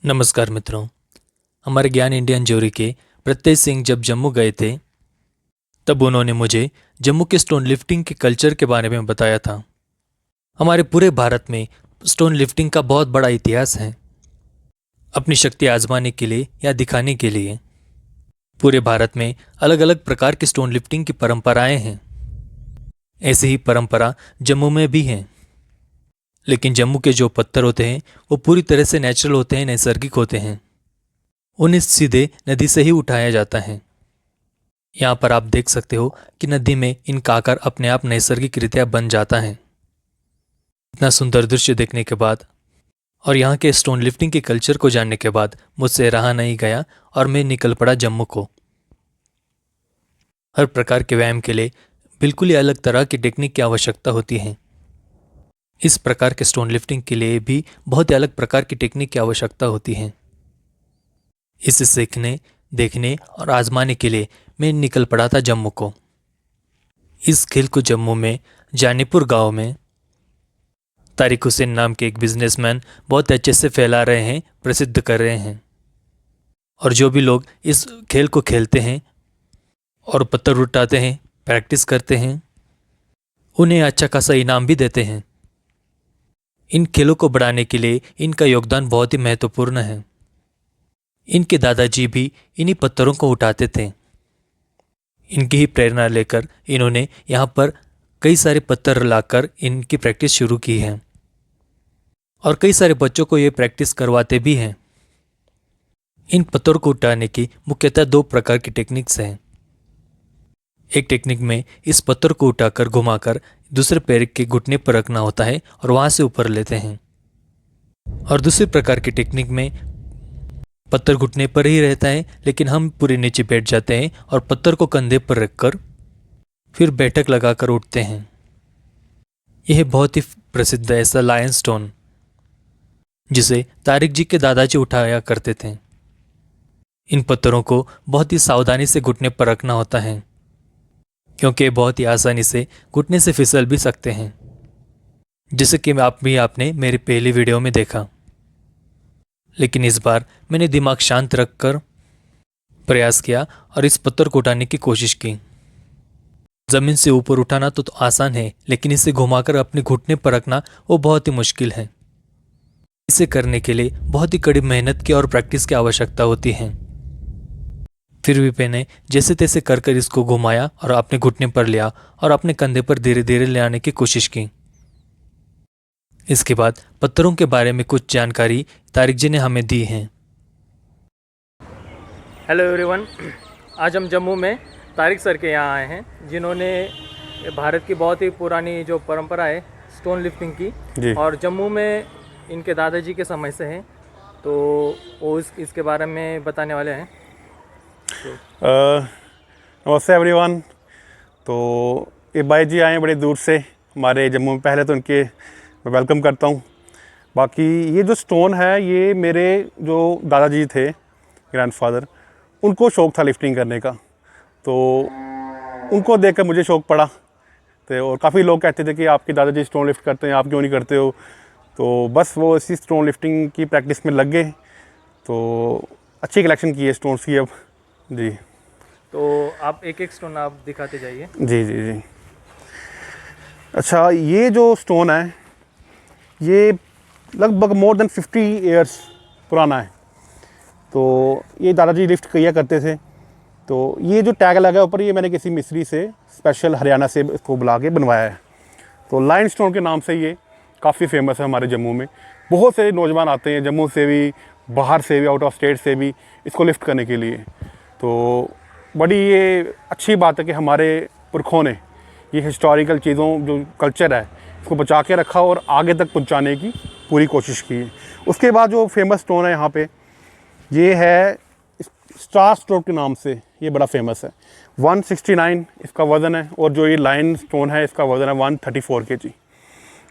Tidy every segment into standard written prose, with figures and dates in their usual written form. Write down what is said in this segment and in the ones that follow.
नमस्कार मित्रों। हमारे ज्ञान इंडियन ज्यूरी के प्रत्यय सिंह जब जम्मू गए थे तब उन्होंने मुझे जम्मू के स्टोन लिफ्टिंग के कल्चर के बारे में बताया था। हमारे पूरे भारत में स्टोन लिफ्टिंग का बहुत बड़ा इतिहास है। अपनी शक्ति आजमाने के लिए या दिखाने के लिए पूरे भारत में अलग अलग प्रकार की स्टोन लिफ्टिंग की परंपराएं हैं। ऐसी ही परंपरा जम्मू में भी है, लेकिन जम्मू के जो पत्थर होते हैं वो पूरी तरह से नेचुरल होते हैं, नैसर्गिक होते हैं। उन्हें सीधे नदी से ही उठाया जाता है। यहाँ पर आप देख सकते हो कि नदी में इनका आकार अपने आप नैसर्गिक रीत्या बन जाता है। इतना सुंदर दृश्य देखने के बाद और यहाँ के स्टोन लिफ्टिंग के कल्चर को जानने के बाद मुझसे रहा नहीं गया और मैं निकल पड़ा जम्मू को। हर प्रकार के व्यायाम के लिए बिल्कुल ही अलग तरह की टेक्निक की आवश्यकता होती है। इस प्रकार के स्टोन लिफ्टिंग के लिए भी बहुत ही अलग प्रकार की टेक्निक की आवश्यकता होती है। इसे सीखने, देखने और आजमाने के लिए मैं निकल पड़ा था जम्मू को। इस खेल को जम्मू में जानीपुर गांव में तारिक हुसैन नाम के एक बिजनेसमैन बहुत अच्छे से फैला रहे हैं, प्रसिद्ध कर रहे हैं। और जो भी लोग इस खेल को खेलते हैं और पत्थर उठाते हैं, प्रैक्टिस करते हैं, उन्हें अच्छा खासा इनाम भी देते हैं। इन खेलों को बढ़ाने के लिए इनका योगदान बहुत ही महत्वपूर्ण है। इनके दादाजी भी इन्हीं पत्थरों को उठाते थे। इनकी ही प्रेरणा लेकर इन्होंने यहाँ पर कई सारे पत्थर लाकर इनकी प्रैक्टिस शुरू की है और कई सारे बच्चों को ये प्रैक्टिस करवाते भी हैं। इन पत्थरों को उठाने की मुख्यतः दो प्रकार की टेक्निक्स हैं। एक टेक्निक में इस पत्थर को उठाकर घुमाकर दूसरे पैर के घुटने पर रखना होता है और वहां से ऊपर लेते हैं। और दूसरी प्रकार की टेक्निक में पत्थर घुटने पर ही रहता है, लेकिन हम पूरे नीचे बैठ जाते हैं और पत्थर को कंधे पर रखकर फिर बैठक लगाकर उठते हैं। यह बहुत ही प्रसिद्ध है ऐसा लायन स्टोन, जिसे तारिक जी के दादाजी उठाया करते थे। इन पत्थरों को बहुत ही सावधानी से घुटने पर रखना होता है, क्योंकि बहुत ही आसानी से घुटने से फिसल भी सकते हैं, जैसे कि आपने मेरी पहली वीडियो में देखा। लेकिन इस बार मैंने दिमाग शांत रखकर प्रयास किया और इस पत्थर को उठाने की कोशिश की। जमीन से ऊपर उठाना तो आसान है, लेकिन इसे घुमाकर अपने घुटने पर रखना वो बहुत ही मुश्किल है। इसे करने के लिए बहुत ही कड़ी मेहनत की और प्रैक्टिस की आवश्यकता होती है। फिर भी मैंने जैसे तैसे कर इसको घुमाया और अपने घुटने पर लिया और अपने कंधे पर धीरे धीरे ले आने की कोशिश की। इसके बाद पत्थरों के बारे में कुछ जानकारी तारिक जी ने हमें दी है। हेलो एवरीवन, आज हम जम्मू में तारिक सर के यहाँ आए हैं, जिन्होंने भारत की बहुत ही पुरानी जो परंपरा है स्टोन लिफ्टिंग की, और जम्मू में इनके दादाजी के समय से है, तो वो इसके बारे में बताने वाले हैं। नमस्ते एवरीवन। तो ये भाई जी आए हैं बड़े दूर से हमारे जम्मू में। पहले तो उनके मैं वेलकम करता हूँ। बाकी ये जो स्टोन है, ये मेरे जो दादाजी थे, ग्रैंडफादर, उनको शौक़ था लिफ्टिंग करने का, तो उनको देखकर मुझे शौक़ पड़ा। तो और काफ़ी लोग कहते थे कि आपके दादाजी स्टोन लिफ्ट करते हैं, आप क्यों नहीं करते हो। तो बस वो इसी स्टोन लिफ्टिंग की प्रैक्टिस में लग गए, तो अच्छी कलेक्शन की है स्टोन्स की अब जी। तो आप एक एक स्टोन आप दिखाते जाइए। जी जी जी। अच्छा, ये जो स्टोन है ये लगभग मोर देन 50 ईयर्स पुराना है। तो ये दादाजी लिफ्ट किया करते थे। तो ये जो टैग लगा है ऊपर, ये मैंने किसी मिस्त्री से स्पेशल हरियाणा से इसको बुला के बनवाया है। तो लाइन स्टोन के नाम से ये काफ़ी फेमस है हमारे जम्मू में। बहुत से नौजवान आते हैं जम्मू से भी, बाहर से भी, आउट ऑफ स्टेट से भी इसको लिफ्ट करने के लिए। तो बड़ी ये अच्छी बात है कि हमारे पुरखों ने ये हिस्टोरिकल चीज़ों, जो कल्चर है, इसको बचा के रखा और आगे तक पहुंचाने की पूरी कोशिश की है। उसके बाद जो फेमस स्टोन है यहाँ पे, ये है स्टार स्ट्रोक के नाम से, ये बड़ा फेमस है। 169 इसका वज़न है, और जो ये लाइन स्टोन है इसका वज़न है 134 kg,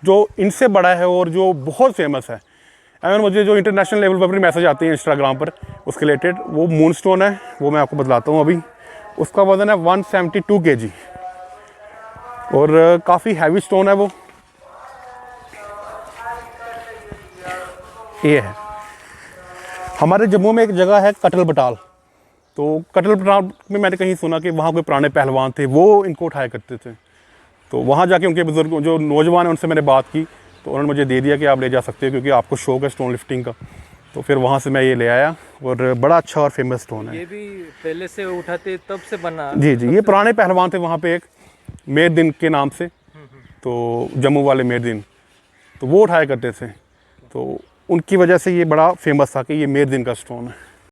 जो इनसे बड़ा है और जो बहुत फेमस है। एवं मुझे जो इंटरनेशनल लेवल पर भी मैसेज आते हैं इंस्टाग्राम पर उसके रिलेटेड, वो मून स्टोन है, वो मैं आपको बतलाता हूँ अभी। उसका वज़न है 172 kg और काफ़ी हैवी स्टोन है वो। ये है हमारे जम्मू में एक जगह है कटल बटाल। तो कटल बटाल में मैंने कहीं सुना कि वहाँ कोई पुराने पहलवान थे, वो इनको उठाया करते थे। तो वहाँ जाके उनके बुजुर्ग जो नौजवान हैं उनसे मैंने बात की, तो उन्होंने मुझे दे दिया कि आप ले जा सकते हो क्योंकि आपको शौक है स्टोन लिफ्टिंग का। तो फिर वहाँ से मैं ये ले आया और बड़ा अच्छा और फेमस स्टोन है। ये भी पहले से उठाते तब से बना? जी जी, ये पुराने पहलवान थे वहाँ पे, एक मेहरदीन के नाम से, तो जम्मू वाले मेहरदीन, तो वो उठाया करते थे। तो उनकी वजह से ये बड़ा फेमस था कि ये मेहरदीन का स्टोन है।